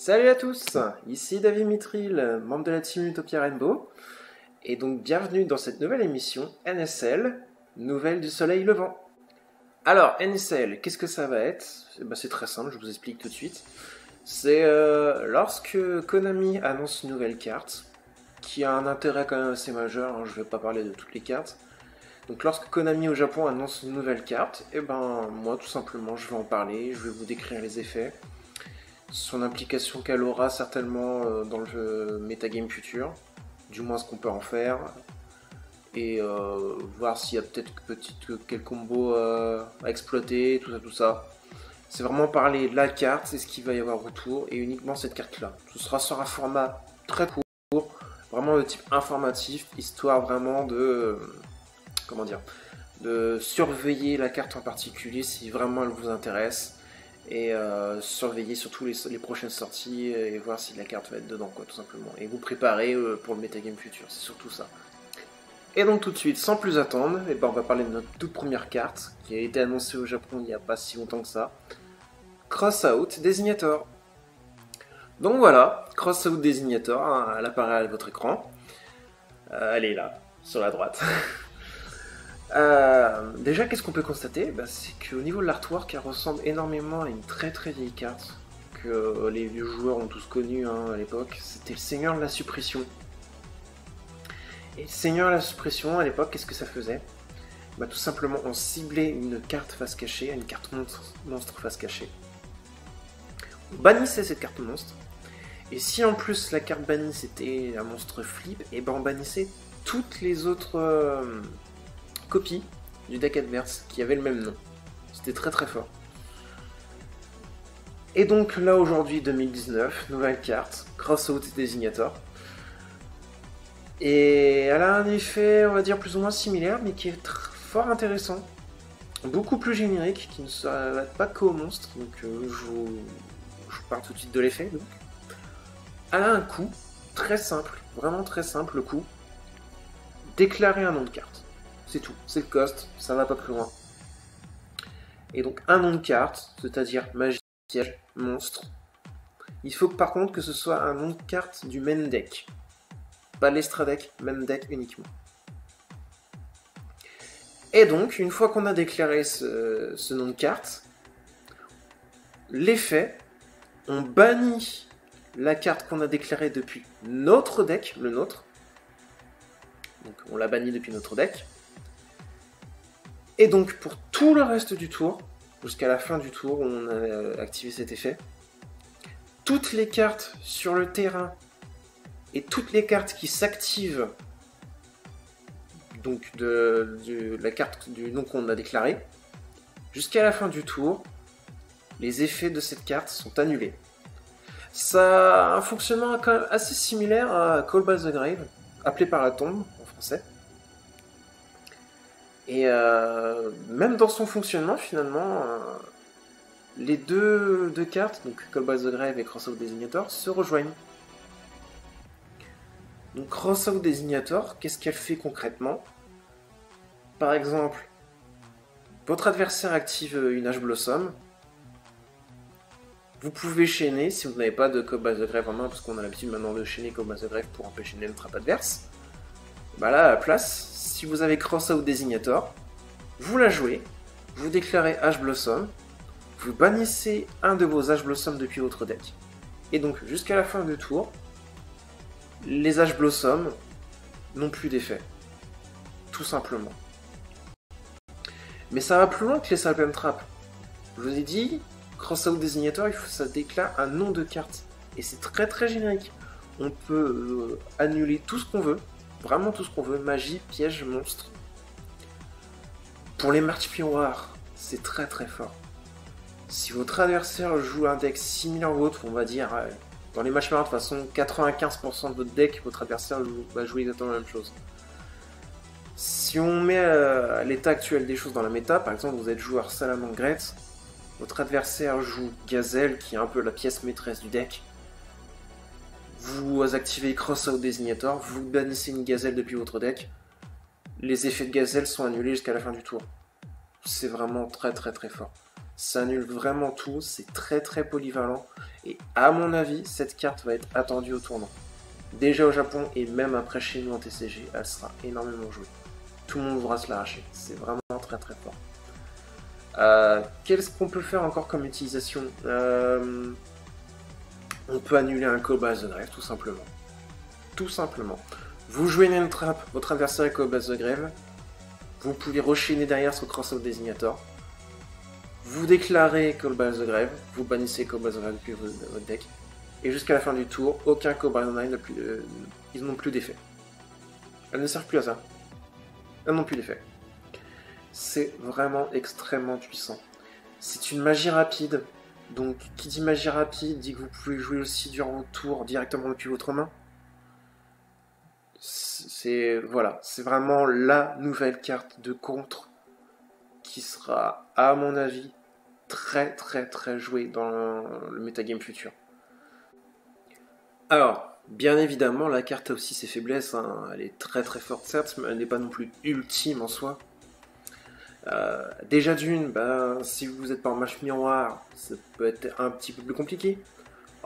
Salut à tous, ici David Mitril, membre de la team Utopia Rainbow, et donc bienvenue dans cette nouvelle émission NSL, Nouvelles du Soleil Levant. Alors NSL, qu'est-ce que ça va être? C'est très simple, je vous explique tout de suite. C'est lorsque Konami annonce une nouvelle carte, qui a un intérêt quand même assez majeur, je ne vais pas parler de toutes les cartes. Donc lorsque Konami au Japon annonce une nouvelle carte, moi tout simplement je vais en parler, je vais vous décrire les effets, son implication qu'elle aura certainement dans le metagame futur, du moins ce qu'on peut en faire, et voir s'il y a peut-être quel combo à exploiter, tout ça. C'est vraiment parler de la carte, c'est ce qu'il va y avoir autour, et uniquement cette carte-là. Ce sera sur un format très court, vraiment de type informatif, histoire vraiment de... de surveiller la carte en particulier si vraiment elle vous intéresse. Et surveiller surtout les prochaines sorties et voir si la carte va être dedans, quoi, tout simplement. Et vous préparer pour le metagame futur, c'est surtout ça. Et donc tout de suite, sans plus attendre, on va parler de notre toute première carte, qui a été annoncée au Japon il n'y a pas si longtemps que ça. Crossout Designator. Donc voilà, Crossout Designator, hein, elle apparaît à votre écran. Elle est là, sur la droite. Déjà, qu'est-ce qu'on peut constater? C'est qu'au niveau de l'artwork, elle ressemble énormément à une très vieille carte que les vieux joueurs ont tous connue à l'époque. C'était le Seigneur de la Suppression. Et le Seigneur de la Suppression, à l'époque, qu'est-ce que ça faisait? Tout simplement, on ciblait une carte face cachée, une carte monstre face cachée. On bannissait cette carte monstre. Et si en plus la carte bannie c'était un monstre flip, on bannissait toutes les autres... copie du deck adverse qui avait le même nom. C'était très fort. Et donc là aujourd'hui 2019, nouvelle carte, Crossout Designator. Et elle a un effet, on va dire plus ou moins similaire, mais qui est fort intéressant. Beaucoup plus générique, qui ne s'arrête pas qu'au monstre. Donc je vous parle tout de suite de l'effet. Elle a un coup très simple, vraiment très simple le coup. Déclarer un nom de carte. C'est tout, c'est le cost, ça va pas plus loin. Et donc un nom de carte, c'est-à-dire magie, piège, monstre. Il faut par contre que ce soit un nom de carte du main deck. Pas l'extra deck, main deck uniquement. Et donc, une fois qu'on a déclaré ce nom de carte, l'effet, on bannit la carte qu'on a déclarée depuis notre deck, le nôtre. Donc on l'a banni depuis notre deck. Et donc pour tout le reste du tour, jusqu'à la fin du tour où on a activé cet effet, toutes les cartes sur le terrain et toutes les cartes qui s'activent donc de la carte du nom qu'on a déclaré, jusqu'à la fin du tour, les effets de cette carte sont annulés. Ça a un fonctionnement quand même assez similaire à Call by the Grave, appelé par la tombe en français. Et même dans son fonctionnement, finalement, les deux cartes, donc Call by the Grave et Crossout Designator, se rejoignent. Donc Crossout Designator, qu'est-ce qu'elle fait concrètement? Par exemple, votre adversaire active une Ash Blossom. Vous pouvez chaîner, si vous n'avez pas de Call by the Grave en main, parce qu'on a l'habitude maintenant de chaîner Call by the Grave pour empêcher une trappe adverse. Là, à la place, si vous avez Crossout Designator, vous la jouez, vous déclarez Ash Blossom, vous bannissez un de vos Ash Blossom depuis votre deck. Et donc, jusqu'à la fin du tour, les Ash Blossom n'ont plus d'effet. Tout simplement. Mais ça va plus loin que les Salpem Trap. Je vous ai dit, Crossout Designator, ça déclare un nom de carte. Et c'est très générique. On peut annuler tout ce qu'on veut. Vraiment tout ce qu'on veut, magie, piège, monstre. Pour les matchs miroirs, c'est très fort. Si votre adversaire joue un deck similaire au vôtre, on va dire, dans les matchs miroirs, de toute façon, 95% de votre deck, votre adversaire va jouer exactement la même chose. Si on met à l'état actuel des choses dans la méta, par exemple, vous êtes joueur Salamangreat, votre adversaire joue Gazelle, qui est un peu la pièce maîtresse du deck. Vous activez Crossout Designator, vous bannissez une Gazelle depuis votre deck. Les effets de Gazelle sont annulés jusqu'à la fin du tour. C'est vraiment très fort. Ça annule vraiment tout, c'est très très polyvalent. Et à mon avis, cette carte va être attendue au tournant. Déjà au Japon et même après chez nous en TCG, elle sera énormément jouée. Tout le monde voudra se l'arracher, c'est vraiment très très fort. Qu'est-ce qu'on peut faire encore comme utilisation? On peut annuler un Cobalt the Grave tout simplement. Tout simplement. Vous jouez une trap, votre adversaire est Cobalt the Grave, vous pouvez rechaîner derrière sur Crossout Designator. Vous déclarez Cobalt the Grave, vous bannissez Cobalt the Grave depuis votre deck. Et jusqu'à la fin du tour, aucun Cobalt the Grave ils n'ont plus d'effet. Elles ne servent plus à ça. Elles n'ont plus d'effet. C'est vraiment extrêmement puissant. C'est une magie rapide. Donc, qui dit magie rapide dit que vous pouvez jouer aussi durant votre tour directement depuis votre main. Voilà, c'est vraiment la nouvelle carte de contre qui sera, à mon avis, très très très jouée dans le metagame futur. Alors, bien évidemment, la carte a aussi ses faiblesses, hein. Elle est très très forte certes, mais elle n'est pas non plus ultime en soi. Déjà d'une, si vous n'êtes pas en match miroir, ça peut être un petit peu plus compliqué.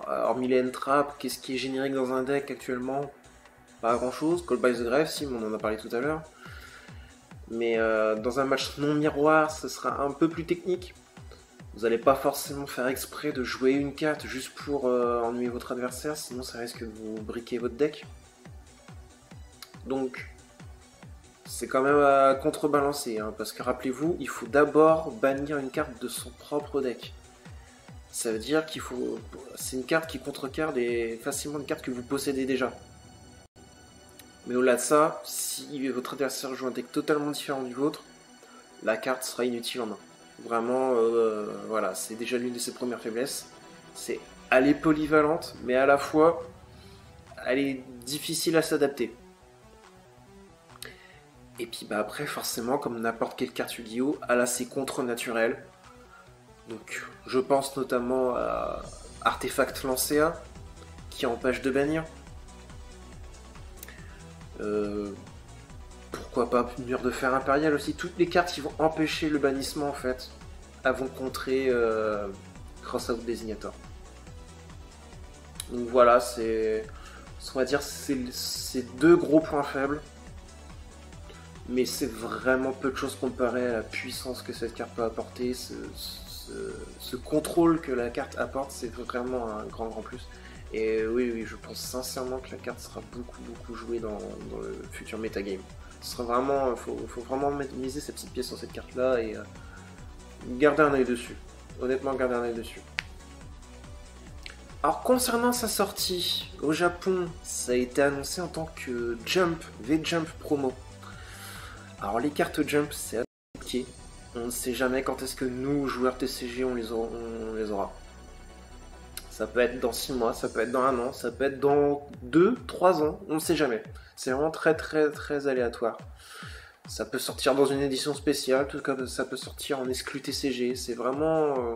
Hormis les N-Trap, qu'est-ce qui est générique dans un deck actuellement? Pas grand chose. Call by the Grave, si, on en a parlé tout à l'heure. Mais dans un match non miroir, ce sera un peu plus technique. Vous n'allez pas forcément faire exprès de jouer une carte juste pour ennuyer votre adversaire, sinon ça risque de vous briquer votre deck. Donc, c'est quand même à contrebalancer, hein, parce que rappelez-vous, il faut d'abord bannir une carte de son propre deck. Ça veut dire qu'il faut... C'est une carte qui contrecarre facilement une carte que vous possédez déjà. Mais au-delà de ça, si votre adversaire joue un deck totalement différent du vôtre, la carte sera inutile en main. Vraiment, voilà, c'est déjà l'une de ses premières faiblesses. Elle est polyvalente, mais à la fois, elle est difficile à s'adapter. Et puis après, forcément, comme n'importe quelle carte Yu-Gi-Oh, elle a ses contres naturels. Donc, je pense notamment à Artefact Lancea, qui empêche de bannir. Pourquoi pas Mur de Fer Impérial aussi. Toutes les cartes qui vont empêcher le bannissement, en fait, elles vont contrer Crossout Designator. Donc voilà, on va dire, c'est deux gros points faibles. Mais c'est vraiment peu de choses comparé à la puissance que cette carte peut apporter. Ce contrôle que la carte apporte, c'est vraiment un grand plus. Et oui, je pense sincèrement que la carte sera beaucoup jouée dans le futur metagame. Ce sera vraiment, faut vraiment miser cette petite pièce sur cette carte là et garder un œil dessus. Honnêtement, garder un œil dessus. Alors concernant sa sortie au Japon, ça a été annoncé en tant que Jump, V-Jump promo. Alors les cartes Jump, c'est assez compliqué. On ne sait jamais quand est-ce que nous, joueurs TCG, on les aura. Ça peut être dans 6 mois, ça peut être dans 1 an, ça peut être dans 2-3 ans, on ne sait jamais. C'est vraiment très aléatoire. Ça peut sortir dans une édition spéciale, tout comme ça peut sortir en exclu TCG, c'est vraiment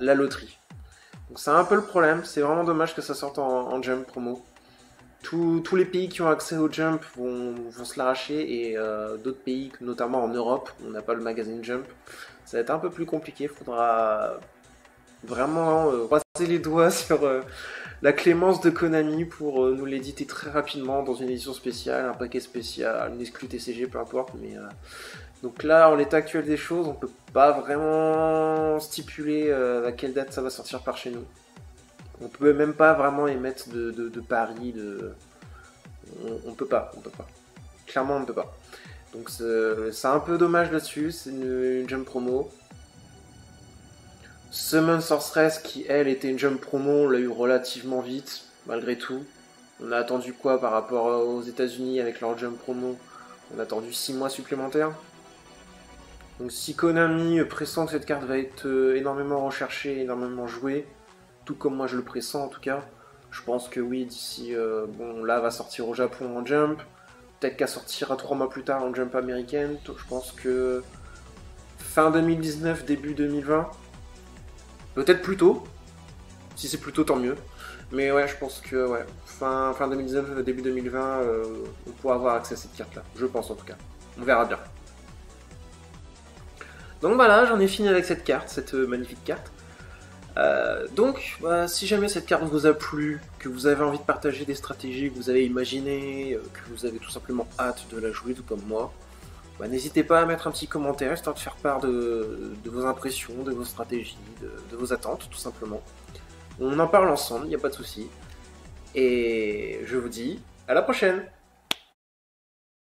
la loterie. Donc c'est un peu le problème, c'est vraiment dommage que ça sorte en Jump promo. Tous les pays qui ont accès au Jump vont se l'arracher et d'autres pays, notamment en Europe, on n'a pas le magazine Jump, ça va être un peu plus compliqué, il faudra vraiment croiser les doigts sur la clémence de Konami pour nous l'éditer très rapidement dans une édition spéciale, un paquet spécial, une exclu TCG, peu importe. Mais donc là, en l'état actuel des choses, on peut pas vraiment stipuler à quelle date ça va sortir par chez nous. On peut même pas vraiment émettre de paris. On peut pas. Clairement, on ne peut pas. Donc c'est un peu dommage là-dessus. C'est une jump promo. Summon Sorceress, qui elle était une jump promo, on l'a eu relativement vite, malgré tout. On a attendu quoi par rapport aux États-Unis avec leur jump promo? On a attendu 6 mois supplémentaires. Donc si Konami pressent que cette carte va être énormément recherchée, énormément jouée, tout comme moi je le pressens en tout cas, je pense que oui, d'ici, bon là va sortir au Japon en jump, peut-être qu'elle sortira 3 mois plus tard en jump américaine, je pense que fin 2019, début 2020, peut-être plus tôt, si c'est plus tôt tant mieux, mais ouais je pense que ouais, fin 2019, début 2020, on pourra avoir accès à cette carte là, je pense en tout cas, on verra bien. Donc voilà, j'en ai fini avec cette carte, cette magnifique carte. Donc, si jamais cette carte vous a plu, que vous avez envie de partager des stratégies que vous avez imaginées, que vous avez tout simplement hâte de la jouer tout comme moi, n'hésitez pas à mettre un petit commentaire, histoire de faire part de vos impressions, de vos stratégies, de vos attentes, tout simplement. On en parle ensemble, il n'y a pas de souci. Et je vous dis à la prochaine!